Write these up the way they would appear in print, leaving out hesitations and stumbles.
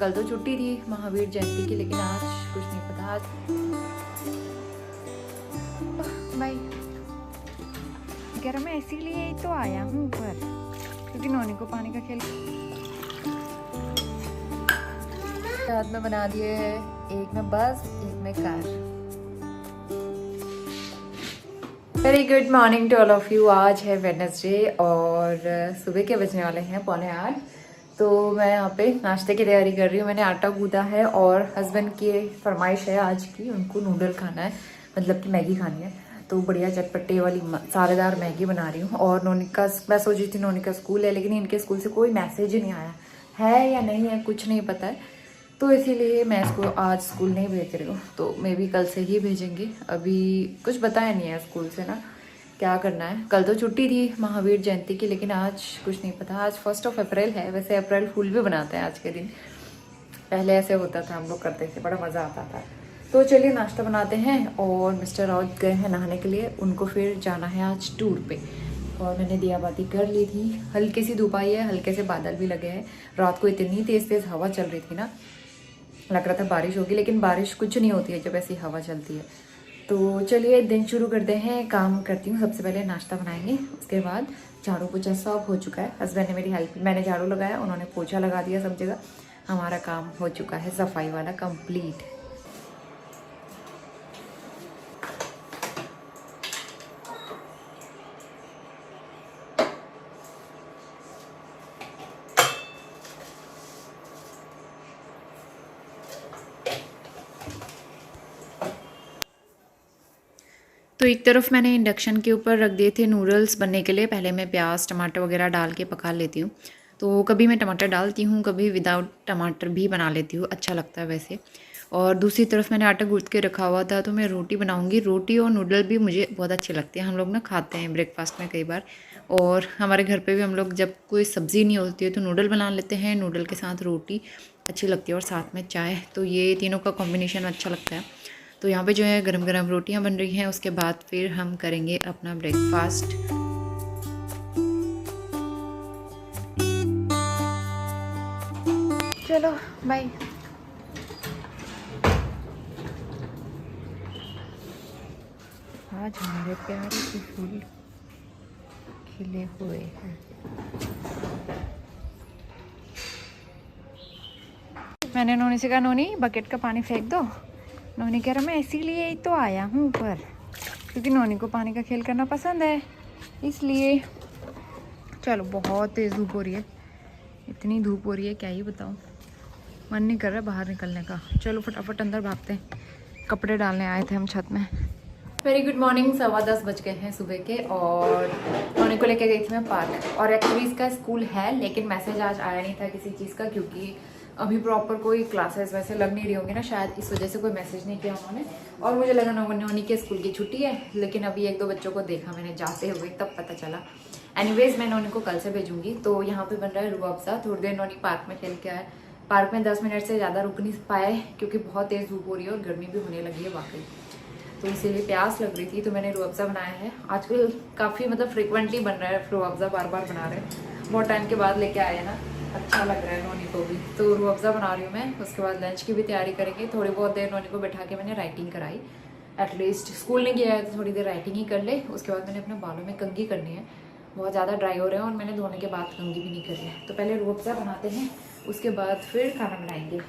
कल तो छुट्टी थी महावीर जयंती की, लेकिन आज कुछ नहीं पता। आज भाई कह रहा मैं इसीलिए ही तो आया हूँ ऊपर, क्योंकि नोनी को पानी का खेल हाथ में बना दिए है, एक में बस एक में कार। Very good morning to all of you. आज है वेडनेसडे और सुबह के बजने वाले हैं 7:45। तो मैं यहाँ पे नाश्ते की तैयारी कर रही हूँ। मैंने आटा गूंदा है और हस्बैंड की फरमाइश है आज की, उनको नूडल खाना है, मतलब कि मैगी खानी है। तो बढ़िया चटपटे वाली सारेदार मैगी बना रही हूँ। और नोनी का, मैं सोच रही थी नोनी का स्कूल है, लेकिन इनके स्कूल से कोई मैसेज ही नहीं आया है या नहीं है, कुछ नहीं पता है। तो इसीलिए मैं इसको आज स्कूल नहीं भेज रही हूँ, तो मे भी कल से ही भेजेंगे। अभी कुछ बताया नहीं है स्कूल से ना क्या करना है। कल तो छुट्टी थी महावीर जयंती की, लेकिन आज कुछ नहीं पता। आज 1 अप्रैल है। वैसे अप्रैल फूल भी बनाते हैं आज के दिन, पहले ऐसे होता था, हम लोग करते थे, बड़ा मज़ा आता था। तो चलिए नाश्ता बनाते हैं। और मिस्टर राउत गए हैं नहाने के लिए, उनको फिर जाना है आज टूर पे। और मैंने दिया बाती कर ली थी। हल्की सी धूप आई है, हल्के से बादल भी लगे हैं। रात को इतनी तेज़ हवा चल रही थी ना, लग रहा था बारिश होगी, लेकिन बारिश कुछ नहीं होती है जब ऐसी हवा चलती है। तो चलिए दिन शुरू करते हैं। काम करती हूँ, सबसे पहले नाश्ता बनाएंगे, उसके बाद झाड़ू पोछा सब हो चुका है। हस्बैंड ने मेरी हेल्प, मैंने झाड़ू लगाया, उन्होंने पोछा लगा दिया सब जगह। हमारा काम हो चुका है सफाई वाला कंप्लीट। तो एक तरफ मैंने इंडक्शन के ऊपर रख दिए थे नूडल्स बनने के लिए। पहले मैं प्याज टमाटर वगैरह डाल के पका लेती हूँ। तो कभी मैं टमाटर डालती हूँ, कभी विदाउट टमाटर भी बना लेती हूँ, अच्छा लगता है वैसे। और दूसरी तरफ मैंने आटा गूंथ के रखा हुआ था, तो मैं रोटी बनाऊँगी। रोटी और नूडल भी मुझे बहुत अच्छे लगते हैं, हम लोग ना खाते हैं ब्रेकफास्ट में कई बार। और हमारे घर पर भी हम लोग जब कोई सब्ज़ी नहीं होती है तो नूडल बना लेते हैं, नूडल के साथ रोटी अच्छी लगती है और साथ में चाय। तो ये तीनों का कॉम्बिनेशन अच्छा लगता है। तो यहाँ पे जो है गरम गरम रोटियाँ बन रही हैं, उसके बाद फिर हम करेंगे अपना ब्रेकफास्ट। चलो बाय। आज हमारे प्यारे से फूल खिले हुए हैं। मैंने नोनी से कहा नोनी बकेट का पानी फेंक दो। नोनी कह रहा मैं इसीलिए ही तो आया हूँ ऊपर, क्योंकि नोनी को पानी का खेल करना पसंद है, इसलिए। चलो बहुत तेज़ धूप हो रही है, इतनी धूप हो रही है क्या ही बताऊँ, मन नहीं कर रहा बाहर निकलने का। चलो फटाफट अंदर भागते हैं, कपड़े डालने आए थे हम छत में। Very good morning. 10:15 बज गए हैं सुबह के। और नोनी को लेके गई थी मैं पार्क। और एक्चुअली इसका स्कूल है, लेकिन मैसेज आज आया नहीं था किसी चीज़ का, क्योंकि अभी प्रॉपर कोई क्लासेस वैसे लग नहीं रही होंगी ना, शायद इस वजह से कोई मैसेज नहीं किया उन्होंने। और मुझे लगा नोनी के स्कूल की छुट्टी है, लेकिन अभी 1-2 बच्चों को देखा मैंने जाते हुए, तब पता चला। एनीवेज मैं नोनी को कल से भेजूंगी। तो यहाँ पे बन रहा है रूह अफ़ज़ा। थोड़ी देर नोनी पार्क में खेल के आए। पार्क में 10 मिनट से ज़्यादा रुक नहीं पाए, क्योंकि बहुत तेज़ धूप हो रही है और गर्मी भी होने लगी है वाकई। तो इसीलिए प्यास लग रही थी, तो मैंने रूह अफ़ज़ा बनाया है। आजकल काफ़ी मतलब फ्रिक्वेंटली बन रहा है रूह अफ़ज़ा, बार बार बना रहे हैं, बहुत टाइम के बाद लेके आए हैं ना, अच्छा लग रहा है नोनी को भी। तो रूह अफ़ज़ा बना रही हूँ मैं। उसके बाद लंच की भी तैयारी करेंगे। थोड़ी बहुत देर नोनी को बैठा के मैंने राइटिंग कराई, एटलीस्ट स्कूल नहीं गया है तो थोड़ी देर राइटिंग ही कर ले। उसके बाद मैंने अपने बालों में कंघी करनी है, बहुत ज़्यादा ड्राई हो रहे हैं और मैंने धोने के बाद कंघी भी नहीं करी है। तो पहले रूह अफ़ज़ा बनाते हैं, उसके बाद फिर खाना बनाएंगे।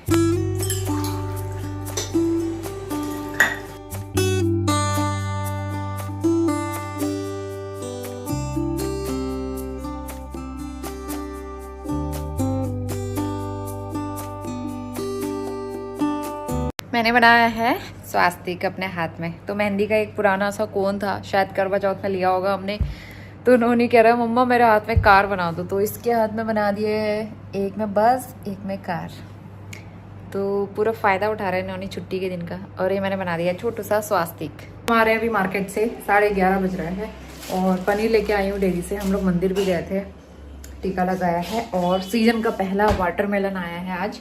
मैंने बनाया है स्वास्तिक अपने हाथ में। तो मेहंदी का एक पुराना सा कोन था, शायद करवा चौथ में लिया होगा हमने। तो नोनी कह रहा है मम्मा मेरे हाथ में कार बना दो, तो इसके हाथ में बना दिए है, एक में बस एक में कार। तो पूरा फ़ायदा उठा रहे हैं नोनी छुट्टी के दिन का। और ये मैंने बना दिया छोटू सा स्वास्तिक। हमारे अभी मार्केट से 11:30 बज रहे हैं और पनीर लेके आई हूँ डेयरी से। हम लोग मंदिर भी गए थे, टीका लगाया है। और सीजन का पहला वाटरमेलन आया है आज,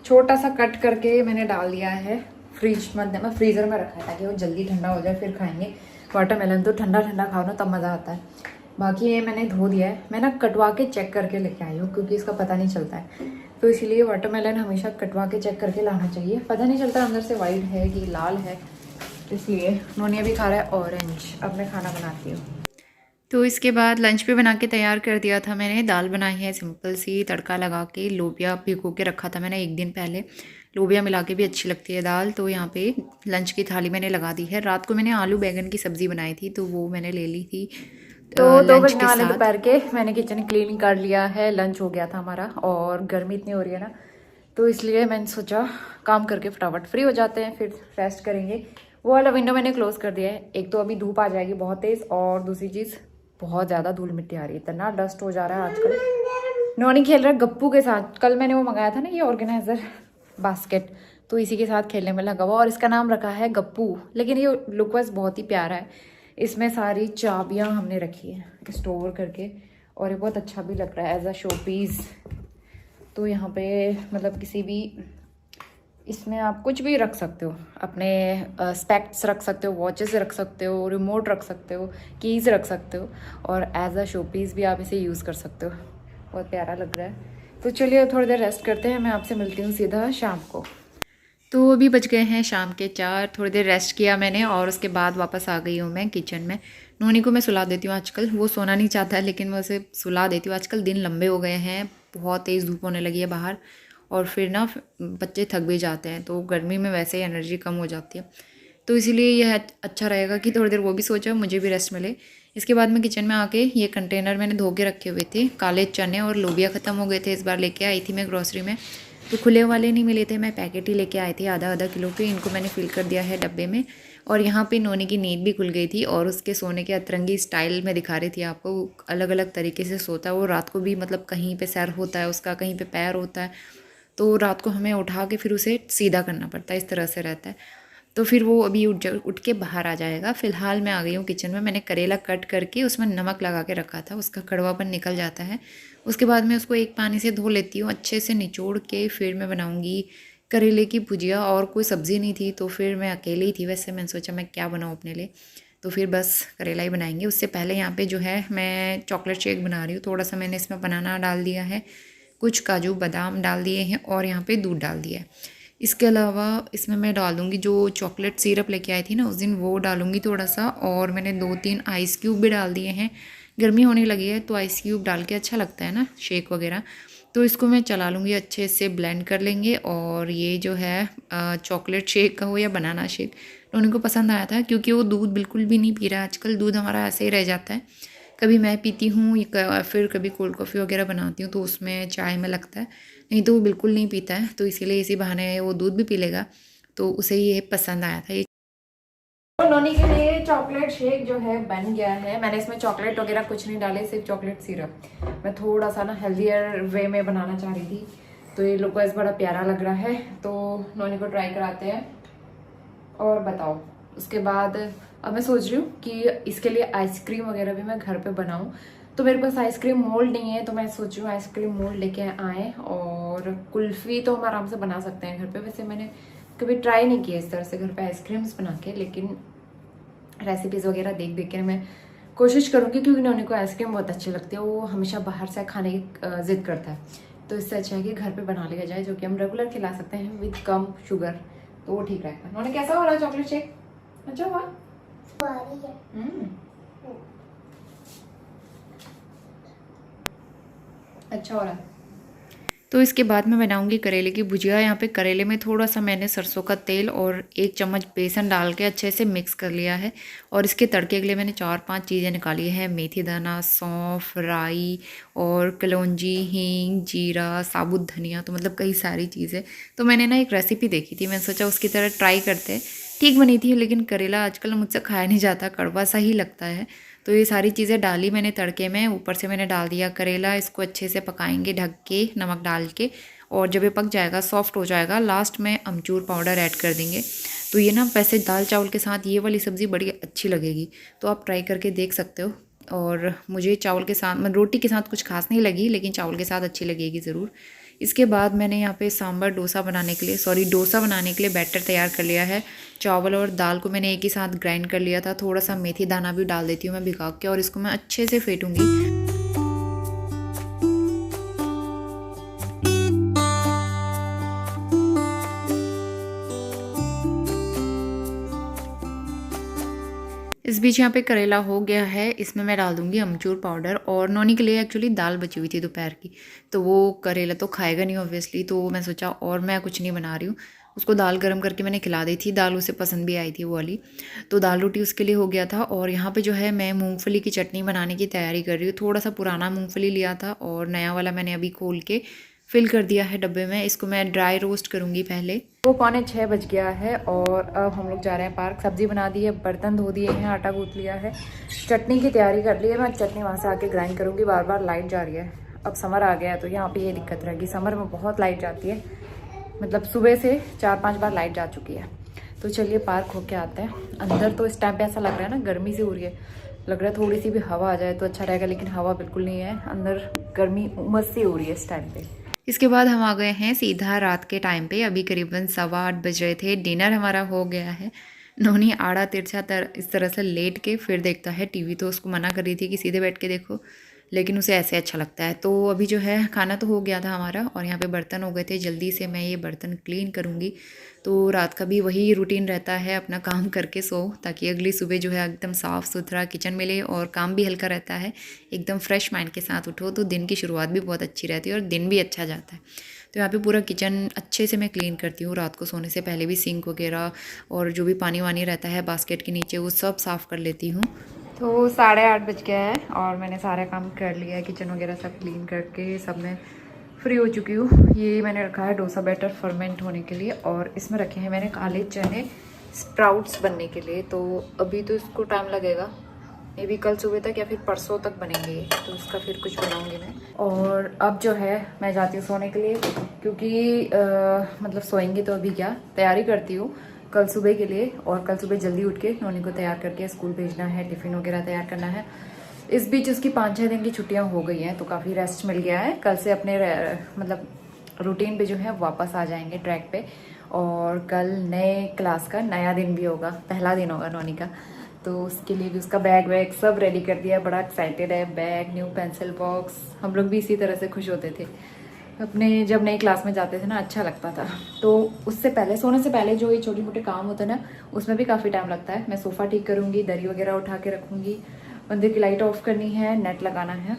छोटा सा कट करके मैंने डाल दिया है फ्रीज में, फ्रीज़र में रखा है ताकि वो जल्दी ठंडा हो जाए, फिर खाएंगे। वाटरमेलन तो ठंडा ठंडा खाओ ना, तब मज़ा आता है। बाकी ये मैंने धो दिया है, मैं ना कटवा के चेक करके लेके आई हूँ, क्योंकि इसका पता नहीं चलता है। तो इसलिए वाटरमेलन हमेशा कटवा के चेक करके लाना चाहिए, पता नहीं चलता अंदर से वाइट है कि लाल है। तो इसलिए नोनिया भी खा रहा है ऑरेंज। अब मैं खाना बनाती हूँ। तो इसके बाद लंच भी बना के तैयार कर दिया था मैंने। दाल बनाई है सिंपल सी, तड़का लगा के। लोबिया भिगो के रखा था मैंने एक दिन पहले, लोबिया मिला के भी अच्छी लगती है दाल। तो यहाँ पे लंच की थाली मैंने लगा दी है। रात को मैंने आलू बैगन की सब्ज़ी बनाई थी तो वो मैंने ले ली थी। तो 2 बजने वाले दोपहर के मैंने किचन क्लीन कर लिया है, लंच हो गया था हमारा। और गर्मी इतनी हो रही है ना, तो इसलिए मैंने सोचा काम करके फटाफट फ्री हो जाते हैं, फिर रेस्ट करेंगे। वो वाला विंडो मैंने क्लोज़ कर दिया है। एक तो अभी धूप आ जाएगी बहुत तेज़, और दूसरी चीज़ बहुत ज़्यादा धूल मिट्टी आ रही है, इतना डस्ट हो जा रहा है आजकल। नोनी खेल रहा है गप्पू के साथ। कल मैंने वो मंगाया था ना ये ऑर्गेनाइजर बास्केट, तो इसी के साथ खेलने में लगा हुआ, और इसका नाम रखा है गप्पू। लेकिन ये लुक वाइज बहुत ही प्यारा है। इसमें सारी चाबियाँ हमने रखी है स्टोर करके, और ये बहुत अच्छा भी लग रहा है एज अ शो पीस। तो यहाँ पे मतलब किसी भी, इसमें आप कुछ भी रख सकते हो, अपने स्पेक्ट्स रख सकते हो, वॉचेस रख सकते हो, रिमोट रख सकते हो, कीज़ रख सकते हो, और एज अ शो पीस भी आप इसे यूज़ कर सकते हो। बहुत प्यारा लग रहा है। तो चलिए थोड़ी देर रेस्ट करते हैं, मैं आपसे मिलती हूँ सीधा शाम को। तो अभी बज गए हैं शाम के 4। थोड़ी देर रेस्ट किया मैंने, और उसके बाद वापस आ गई हूँ मैं किचन में। नोनी को मैं सुला देती हूँ आजकल, वो सोना नहीं चाहता है लेकिन मैं उसे सुला देती हूँ। आजकल दिन लंबे हो गए हैं, बहुत तेज़ धूप होने लगी है बाहर, और फिर ना बच्चे थक भी जाते हैं, तो गर्मी में वैसे ही एनर्जी कम हो जाती है। तो इसीलिए यह अच्छा रहेगा कि थोड़ी देर वो भी सो जाए, मुझे भी रेस्ट मिले। इसके बाद मैं किचन में आके ये कंटेनर मैंने धो के रखे हुए थे, काले चने और लोबिया ख़त्म हो गए थे, इस बार लेके आई थी मैं ग्रॉसरी में। तो खुले वाले नहीं मिले थे, मैं पैकेट ही लेके आई थी आधा किलो के। इनको मैंने फिल कर दिया है डब्बे में। और यहाँ पे नोनी की नींद भी खुल गई थी, और उसके सोने के अतरंगी स्टाइल में दिखा रही थी आपको। अलग अलग तरीके से सोता है वो रात को भी, मतलब कहीं पे सर होता है उसका, कहीं पे पैर होता है, तो रात को हमें उठा के फिर उसे सीधा करना पड़ता है, इस तरह से रहता है। तो फिर वो अभी उठ के बाहर आ जाएगा। फ़िलहाल मैं आ गई हूँ किचन में। मैंने करेला कट करके उसमें नमक लगा के रखा था, उसका कड़वापन निकल जाता है। उसके बाद मैं उसको एक पानी से धो लेती हूँ अच्छे से निचोड़ के। फिर मैं बनाऊँगी करेले की भुजिया, और कोई सब्ज़ी नहीं थी तो फिर मैं अकेली ही थी। वैसे मैंने सोचा मैं क्या बनाऊँ अपने लिए, तो फिर बस करेला ही बनाएंगे। उससे पहले यहाँ पे जो है मैं चॉकलेट शेक बना रही हूँ। थोड़ा सा मैंने इसमें बनाना डाल दिया है, कुछ काजू बादाम डाल दिए हैं, और यहाँ पे दूध डाल दिया है। इसके अलावा इसमें मैं डाल दूँगी जो चॉकलेट सिरप लेके आई थी ना उस दिन, वो डालूँगी थोड़ा सा। और मैंने 2-3 आइस क्यूब भी डाल दिए हैं। गर्मी होने लगी है तो आइस क्यूब डाल के अच्छा लगता है ना शेक वगैरह। तो इसको मैं चला लूँगी, अच्छे से ब्लेंड कर लेंगे। और ये जो है चॉकलेट शेक का हो या बनाना शेक, उनको पसंद आया था, क्योंकि वो दूध बिल्कुल भी नहीं पी रहा है आजकल। दूध हमारा ऐसे ही रह जाता है, कभी मैं पीती हूँ, फिर कभी कोल्ड कॉफ़ी वगैरह बनाती हूँ तो उसमें चाय में लगता है, नहीं तो वो बिल्कुल नहीं पीता है। तो इसीलिए इसी बहाने वो दूध भी पी लेगा, तो उसे ये पसंद आया था। ये तो नोनी के लिए चॉकलेट शेक जो है बन गया है। मैंने इसमें चॉकलेट वगैरह कुछ नहीं डाले, सिर्फ चॉकलेट सिरप। मैं थोड़ा सा ना हेल्दियर वे में बनाना चाह रही थी, तो ये लुक वाइज बड़ा प्यारा लग रहा है। तो नोनी को ट्राई कराते हैं और बताओ। उसके बाद अब मैं सोच रही हूँ कि इसके लिए आइसक्रीम वगैरह भी मैं घर पे बनाऊँ। तो मेरे पास आइसक्रीम मोल्ड नहीं है, तो मैं सोच रही हूँ आइसक्रीम मोल्ड लेके आए। और कुल्फ़ी तो हम आराम से बना सकते हैं घर पे। वैसे मैंने कभी ट्राई नहीं किया इस तरह से घर पे आइसक्रीम्स बना के, लेकिन रेसिपीज़ वगैरह देख देख कर मैं कोशिश करूँगी, क्योंकि नोनी को आइसक्रीम बहुत अच्छी लगती है। वो हमेशा बाहर से खाने की ज़िद करता है, तो इससे अच्छा है कि घर पे बना लिया जाए, जो कि हम रेगुलर खिला सकते हैं विद कम शुगर, तो वो ठीक रहेगा। नोनी कैसा हो रहा है चॉकलेट शेक? अच्छा हुआ? अच्छा हो रहा है। तो इसके बाद मैं बनाऊंगी करेले की भुजिया। यहाँ पे करेले में थोड़ा सा मैंने सरसों का तेल और 1 चम्मच बेसन डाल के अच्छे से मिक्स कर लिया है। और इसके तड़के के लिए मैंने 4-5 चीज़ें निकाली है, मेथी दाना, सौंफ, राई और कलौंजी, हींग, जीरा, साबुत धनिया, तो मतलब कई सारी चीज़ें। तो मैंने ना एक रेसिपी देखी थी, मैंने सोचा उसकी तरह ट्राई करते हैं। ठीक बनी थी, लेकिन करेला आजकल मुझसे खाया नहीं जाता, कड़वा सा ही लगता है। तो ये सारी चीज़ें डाली मैंने तड़के में, ऊपर से मैंने डाल दिया करेला। इसको अच्छे से पकाएंगे ढक के नमक डाल के, और जब ये पक जाएगा, सॉफ्ट हो जाएगा, लास्ट में अमचूर पाउडर ऐड कर देंगे। तो ये ना वैसे दाल चावल के साथ ये वाली सब्ज़ी बड़ी अच्छी लगेगी, तो आप ट्राई करके देख सकते हो। और मुझे चावल के साथ, मतलब रोटी के साथ कुछ खास नहीं लगी, लेकिन चावल के साथ अच्छी लगेगी ज़रूर। इसके बाद मैंने यहाँ पे डोसा बनाने के लिए बैटर तैयार कर लिया है। चावल और दाल को मैंने एक ही साथ ग्राइंड कर लिया था। थोड़ा सा मेथी दाना भी डाल देती हूँ मैं भिगा के, और इसको मैं अच्छे से फेंटूँगी। इस बीच यहाँ पे करेला हो गया है, इसमें मैं डाल दूँगी अमचूर पाउडर। और नोनी के लिए एक्चुअली दाल बची हुई थी दोपहर की, तो वो करेला तो खाएगा नहीं ऑब्वियसली, तो मैं सोचा और मैं कुछ नहीं बना रही हूँ, उसको दाल गर्म करके मैंने खिला दी थी। दाल उसे पसंद भी आई थी वो वाली, तो दाल रोटी उसके लिए हो गया था। और यहाँ पे जो है मैं मूंगफली की चटनी बनाने की तैयारी कर रही हूँ। थोड़ा सा पुराना मूंगफली लिया था और नया वाला मैंने अभी खोल के फिल कर दिया है डब्बे में। इसको मैं ड्राई रोस्ट करूँगी पहले। वो 5:45 बज गया है और अब हम लोग जा रहे हैं पार्क। सब्जी बना दी है, बर्तन धो दिए हैं, आटा गूँथ लिया है, चटनी की तैयारी कर ली है। मैं चटनी वहाँ से आके ग्राइंड करूँगी। बार बार लाइट जा रही है, अब समर आ गया है तो यहाँ पे ये दिक्कत रहेगी। समर में बहुत लाइट जाती है, मतलब सुबह से 4-5 बार लाइट जा चुकी है। तो चलिए पार्क होके आते हैं। अंदर तो इस टाइम पे ऐसा लग रहा है ना, गर्मी सी हो रही है, लग रहा है थोड़ी सी भी हवा आ जाए तो अच्छा रहेगा, लेकिन हवा बिल्कुल नहीं है। अंदर गर्मी उमस सी हो रही है इस टाइम पे। इसके बाद हम आ गए हैं सीधा रात के टाइम पे। अभी करीबन 8:15 बज रहे थे। डिनर हमारा हो गया है। नोनी आड़ा तिरछा इस तरह से लेट के फिर देखता है टीवी, तो उसको मना कर रही थी कि सीधे बैठ के देखो, लेकिन उसे ऐसे अच्छा लगता है। तो अभी जो है खाना तो हो गया था हमारा और यहाँ पे बर्तन हो गए थे। जल्दी से मैं ये बर्तन क्लीन करूँगी। तो रात का भी वही रूटीन रहता है, अपना काम करके सो, ताकि अगली सुबह जो है एकदम साफ़ सुथरा किचन मिले और काम भी हल्का रहता है। एकदम फ्रेश माइंड के साथ उठो तो दिन की शुरुआत भी बहुत अच्छी रहती है और दिन भी अच्छा जाता है। तो यहाँ पे पूरा किचन अच्छे से मैं क्लीन करती हूँ। रात को सोने से पहले भी सिंक वगैरह और जो भी पानी वानी रहता है बास्केट के नीचे, वो सब साफ़ कर लेती हूँ। तो 8:30 बज गया है और मैंने सारा काम कर लिया है। किचन वगैरह सब क्लीन करके सब मैं फ्री हो चुकी हूँ। ये मैंने रखा है डोसा बैटर फर्मेंट होने के लिए और इसमें रखे हैं मैंने काले चने स्प्राउट्स बनने के लिए। तो अभी तो इसको टाइम लगेगा, मे बी कल सुबह तक या फिर परसों तक बनेंगे, तो उसका फिर कुछ बनाऊंगी मैं। और अब जो है मैं जाती हूँ सोने के लिए, क्योंकि मतलब सोएंगे तो अभी क्या, तैयारी करती हूँ कल सुबह के लिए। और कल सुबह जल्दी उठ के नोनी को तैयार करके स्कूल भेजना है, टिफ़िन वगैरह तैयार करना है। इस बीच उसकी 5-6 दिन की छुट्टियां हो गई हैं, तो काफ़ी रेस्ट मिल गया है। कल से अपने मतलब रूटीन पे जो है वापस आ जाएंगे ट्रैक पे। और कल नए क्लास का नया दिन भी होगा, पहला दिन होगा नोनी का, तो उसके लिए भी उसका बैग वैग सब रेडी कर दिया। बड़ा एक्साइटेड है। बैग, न्यू पेंसिल बॉक्स, हम लोग भी इसी तरह से खुश होते थे अपने जब नई क्लास में जाते थे ना, अच्छा लगता था। तो उससे पहले, सोने से पहले जो ये छोटे मोटे काम होते हैं ना, उसमें भी काफ़ी टाइम लगता है। मैं सोफ़ा ठीक करूँगी, दरी वगैरह उठा के रखूँगी, मंदिर की लाइट ऑफ करनी है, नेट लगाना है,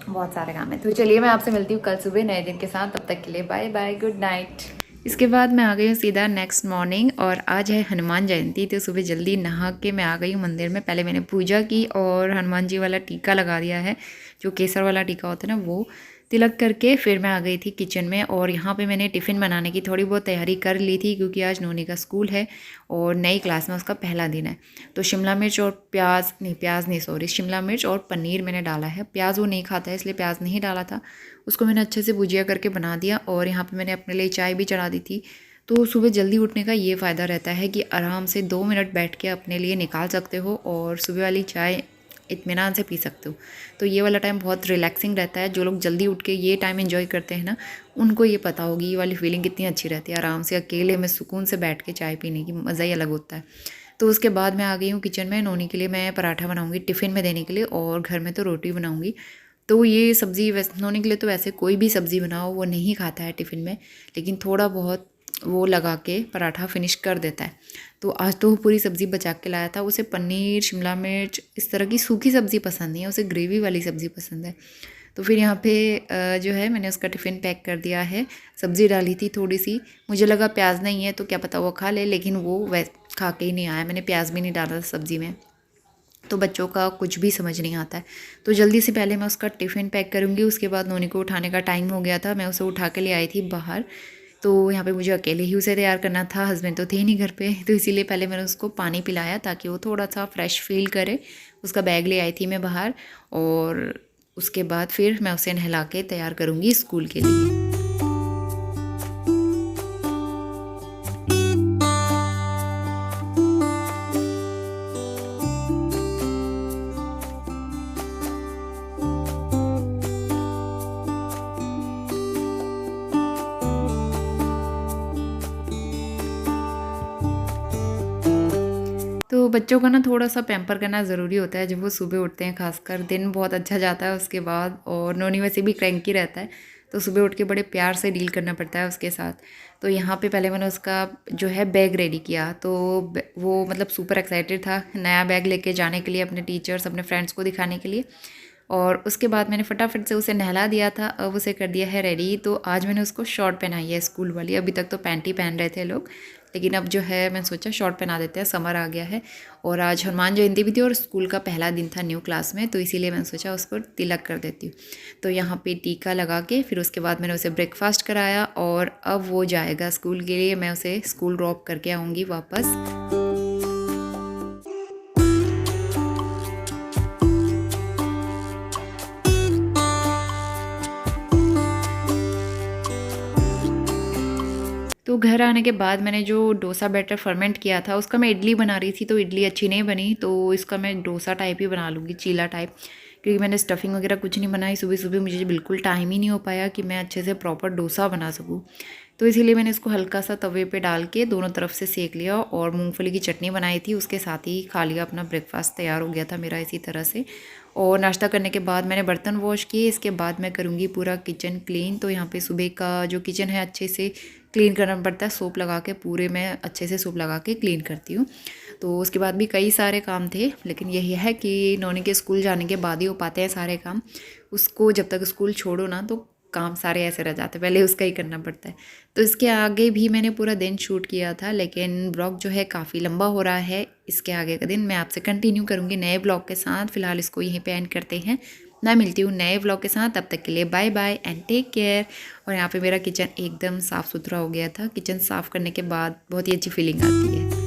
बहुत सारे काम है। तो चलिए मैं आपसे मिलती हूँ कल सुबह नए दिन के साथ। तब तक के लिए बाय बाय, गुड नाइट। इसके बाद मैं आ गई हूँ सीधा नेक्स्ट मॉर्निंग और आज है हनुमान जयंती। तो सुबह जल्दी नहा के मैं आ गई हूँ मंदिर में। पहले मैंने पूजा की और हनुमान जी वाला टीका लगा दिया है, जो केसर वाला टीका होता है ना, वो तिलक करके फिर मैं आ गई थी किचन में। और यहाँ पे मैंने टिफ़िन बनाने की थोड़ी बहुत तैयारी कर ली थी, क्योंकि आज नोनी का स्कूल है और नई क्लास में उसका पहला दिन है। तो शिमला मिर्च और शिमला मिर्च और पनीर मैंने डाला है। प्याज वो नहीं खाता है, इसलिए प्याज नहीं डाला था। उसको मैंने अच्छे से भुजिया करके बना दिया और यहाँ पर मैंने अपने लिए चाय भी चढ़ा दी थी। तो सुबह जल्दी उठने का ये फ़ायदा रहता है कि आराम से 2 मिनट बैठ के अपने लिए निकाल सकते हो और सुबह वाली चाय इत्मीनान से पी सकते हो। तो ये वाला टाइम बहुत रिलैक्सिंग रहता है। जो लोग जल्दी उठ के ये टाइम एंजॉय करते हैं ना, उनको ये पता होगी ये वाली फीलिंग कितनी अच्छी रहती है। आराम से अकेले में सुकून से बैठ के चाय पीने की मज़ा ही अलग होता है। तो उसके बाद मैं आ गई हूँ किचन में। नोनी के लिए मैं पराठा बनाऊँगी टिफ़िन में देने के लिए, और घर में तो रोटी बनाऊँगी। तो ये सब्ज़ी वैसे नोनी के लिए तो वैसे कोई भी सब्ज़ी बनाओ वो नहीं खाता है टिफ़िन में, लेकिन थोड़ा बहुत वो लगा के पराठा फिनिश कर देता है। तो आज तो पूरी सब्ज़ी बचा के लाया था। उसे पनीर, शिमला मिर्च, इस तरह की सूखी सब्ज़ी पसंद नहीं है, उसे ग्रेवी वाली सब्ज़ी पसंद है। तो फिर यहाँ पे जो है मैंने उसका टिफ़िन पैक कर दिया है। सब्ज़ी डाली थी थोड़ी सी, मुझे लगा प्याज नहीं है तो क्या पता वो खा ले, लेकिन वो खा के ही नहीं आया। मैंने प्याज भी नहीं डाला था सब्ज़ी में, तो बच्चों का कुछ भी समझ नहीं आता है। तो जल्दी से पहले मैं उसका टिफ़िन पैक करूँगी। उसके बाद नोनी को उठाने का टाइम हो गया था, मैं उसे उठा के ले आई थी बाहर। तो यहाँ पे मुझे अकेले ही उसे तैयार करना था, हस्बैंड तो थे नहीं घर पे, तो इसीलिए पहले मैंने उसको पानी पिलाया ताकि वो थोड़ा सा फ्रेश फील करे। उसका बैग ले आई थी मैं बाहर, और उसके बाद फिर मैं उसे नहला के तैयार करूँगी स्कूल के लिए। तो बच्चों का ना थोड़ा सा पैम्पर करना ज़रूरी होता है जब वो सुबह उठते हैं, खासकर दिन बहुत अच्छा जाता है उसके बाद। और नोनी वैसे भी क्रैंकी रहता है, तो सुबह उठ के बड़े प्यार से डील करना पड़ता है उसके साथ। तो यहाँ पे पहले मैंने उसका जो है बैग रेडी किया, तो वो मतलब सुपर एक्साइटेड था नया बैग लेके जाने के लिए अपने टीचर्स अपने फ्रेंड्स को दिखाने के लिए। और उसके बाद मैंने फटाफट से उसे नहला दिया था, अब उसे कर दिया है रेडी। तो आज मैंने उसको शॉर्ट पहनाई है स्कूल वाली, अभी तक तो पैंट ही पहन रहे थे लोग, लेकिन अब जो है मैंने सोचा शॉर्ट पहना देते हैं, समर आ गया है। और आज हनुमान जयंती भी थी और स्कूल का पहला दिन था न्यू क्लास में, तो इसीलिए मैंने सोचा उसको तिलक कर देती हूँ। तो यहाँ पे टीका लगा के फिर उसके बाद मैंने उसे ब्रेकफास्ट कराया और अब वो जाएगा स्कूल के लिए। मैं उसे स्कूल ड्रॉप करके आऊँगी वापस। तो घर आने के बाद मैंने जो डोसा बैटर फर्मेंट किया था उसका मैं इडली बना रही थी, तो इडली अच्छी नहीं बनी, तो इसका मैं डोसा टाइप ही बना लूँगी, चीला टाइप, क्योंकि मैंने स्टफिंग वगैरह कुछ नहीं बनाई। सुबह सुबह मुझे बिल्कुल टाइम ही नहीं हो पाया कि मैं अच्छे से प्रॉपर डोसा बना सकूँ, तो इसीलिए मैंने इसको हल्का सा तवे पे डाल के दोनों तरफ से सेक लिया और मूंगफली की चटनी बनाई थी, उसके साथ ही खा लिया। अपना ब्रेकफास्ट तैयार हो गया था मेरा इसी तरह से। और नाश्ता करने के बाद मैंने बर्तन वॉश किए, इसके बाद मैं करूँगी पूरा किचन क्लीन। तो यहाँ पे सुबह का जो किचन है अच्छे से क्लीन करना पड़ता है, सोप लगा के पूरे मैं अच्छे से सोप लगा के क्लीन करती हूँ। तो उसके बाद भी कई सारे काम थे, लेकिन यही है कि नोनी के स्कूल जाने के बाद ही हो पाते हैं सारे काम। उसको जब तक स्कूल छोड़ो ना तो काम सारे ऐसे रह जाते हैं, पहले उसका ही करना पड़ता है। तो इसके आगे भी मैंने पूरा दिन शूट किया था, लेकिन ब्लॉग जो है काफ़ी लंबा हो रहा है। इसके आगे का दिन मैं आपसे कंटिन्यू करूँगी नए ब्लॉग के साथ। फिलहाल इसको यहीं पे एंड करते हैं, मैं मिलती हूँ नए व्लॉग के साथ, तब तक के लिए bye bye and take care. और यहाँ पे मेरा किचन एकदम साफ़ सुथरा हो गया था। किचन साफ़ करने के बाद बहुत ही अच्छी फीलिंग आती है।